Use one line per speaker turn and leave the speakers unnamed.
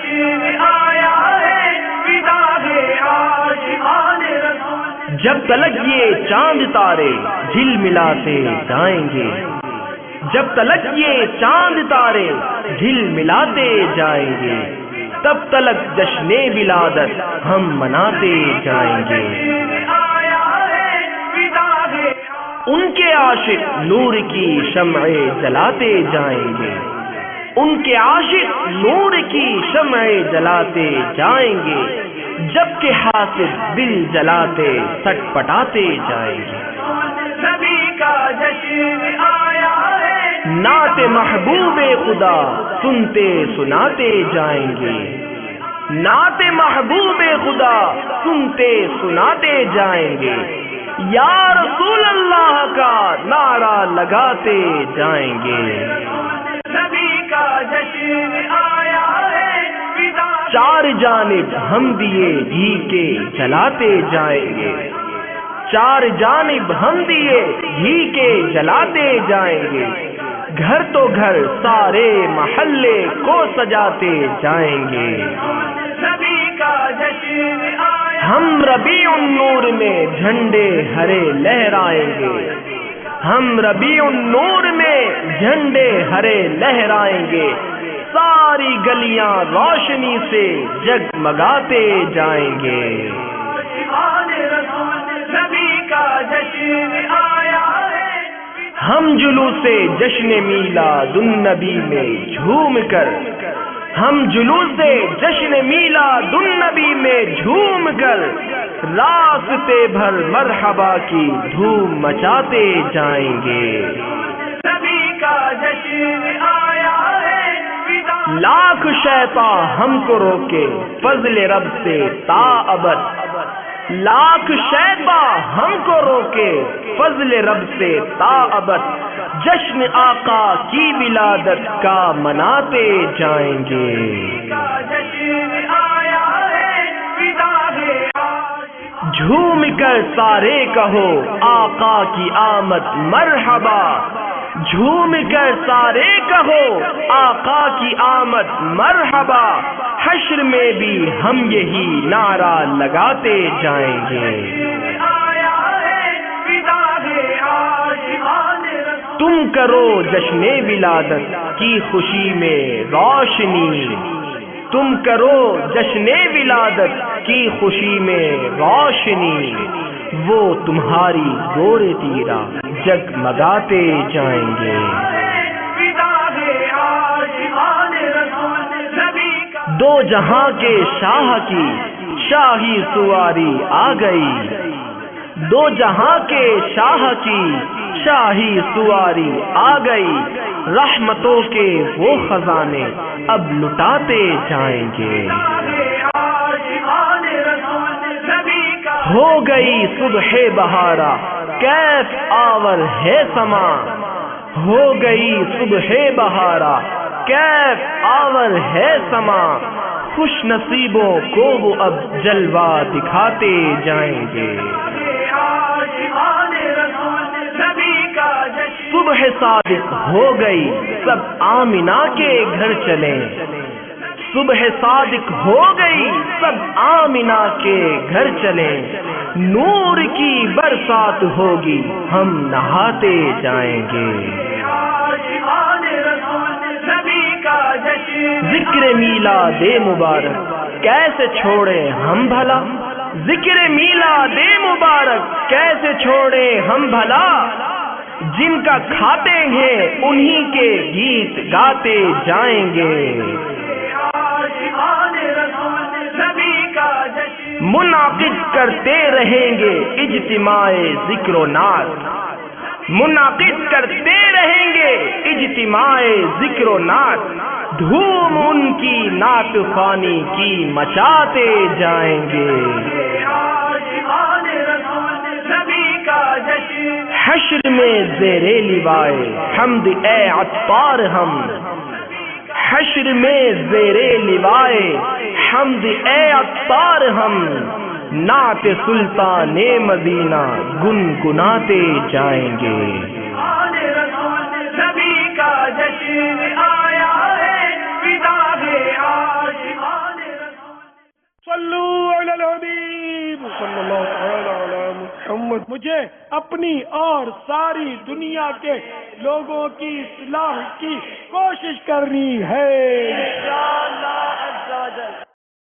جشن آیا ہے، فدا ہے عاشقان رسول۔
جب تلک یہ چاند تارے جھل ملاتے جائیں گے، جب تلک یہ چاند تارے جھل ملاتے جائیں گے، تب تلک جشن ولادت ہم مناتے جائیں گے۔ ان کے عاشق نور کی شمعیں جلاتے جائیں گے، ان کے عاشق نور کی شمعیں جلاتے جائیں گے، جبکہ حاسد دل جلاتے سٹ پٹاتے جائیں گے۔
نبی کا جشن آیا ہے،
نعت محبوب خدا سنتے سناتے جائیں گے، نعت محبوب خدا سنتے سناتے جائیں گے، یا رسول اللہ کا نعرہ لگاتے جائیں گے۔
نبی کا جشن آیا ہے، فدا
چار جانب ہم دیے گھی کے جلاتے جائیں گے، چار جانب ہم دیے گھی کے جلاتے جائیں گے، گھر تو گھر سارے محلے کو سجاتے جائیں گے۔
نبی کا جشن آیا،
ہم ربیع النور میں جھنڈے ہرے لہرائیں گے، ہم ربیع النور میں جھنڈے ہرے لہرائیں گے، ساری گلیاں روشنی سے جگمگاتے جائیں گے۔
عاشقان رسول، نبی کا جشن آیا ہے،
ہم جلوس جشن میلاد النبی میں جھوم کر، ہم جلوس جشن میلاد النبی میں جھوم کر، راستے بھر مرحبا کی دھوم مچاتے جائیں گے۔
نبی کا جشن آیا ہے، فدا
لاکھ شیطان ہم کو روکے فضل رب سے تا ابد، لاکھ شیطان ہم کو روکے فضل رب سے تا ابد، جشن آقا کی ولادت کا مناتے جائیں گے۔
کا جشن آیا ہے، فدا ہے عاشقان
جھوم کر سارے کہو آقا کی آمد مرحبا، جھوم کر سارے کہو آقا کی آمد مرحبا، حشر میں بھی ہم یہی نعرہ لگاتے جائیں گے۔
آیا ہے، فدا ہے عاشقان رسول۔
تم کرو جشن ولادت کی خوشی میں روشنی، تم کرو جشن ولادت کی خوشی میں روشنی، وہ تمہاری گورے تیرا جگمگاتے جائیں گے۔
فدا ہے عاشقان رسول، نبی کا
دو جہاں کے شاہ کی شاہی سواری آ گئی، دو جہاں کے شاہ کی شاہی سواری آ گئی، رحمتوں کے وہ خزانے اب لٹاتے جائیں گے۔
عاشقان رسول، نبی کا
ہو گئی صبح بہارا کیف آور ہے سما، ہو گئی صبح بہارا کیف آور ہے سما، خوش نصیبوں کو وہ اب جلوہ دکھاتے جائیں گے۔
عاشقان رسول، نبی کا جشن
صبح صادق ہو گئی سب آمنہ کے گھر چلیں، صبح صادق ہو گئی سب آمنہ کے گھر چلیں، نور کی برسات ہوگی ہم نہاتے جائیں گے۔
عاشقان رسول، نبی کا جشن
ذکر میلاد مبارک کیسے چھوڑیں ہم بھلا، ذکر میلاد مبارک کیسے چھوڑیں ہم بھلا، جن کا کھاتے ہیں انہی کے گیت گاتے جائیں گے۔
عاشقان رسول، نبی کا جشن
منعقد کرتے رہیں گے اجتماع ذکر و نعت، منعقد کرتے رہیں گے اجتماع ذکر و نعت، دھوم ان کی نعت خوانی کی مچاتے جائیں گے۔
عاشقان رسول، نبی کا جشن
حشر میں زیر لوائے حمد اے عطار ہم، حشر میں زیر لوائے حمد اے عطار ہم، نعت سلطان مدینہ گنگناتے جائیں گے۔
عاشقان رسول، نبی کا جشن آیا ہے، فدا ہے عاشقان
الحبیب صلی اللہ تعالی علی محمد. مجھے اپنی اور ساری دنیا کے لوگوں کی اصلاح کی کوشش کرنی ہے.
انشاءاللہ عز و جل.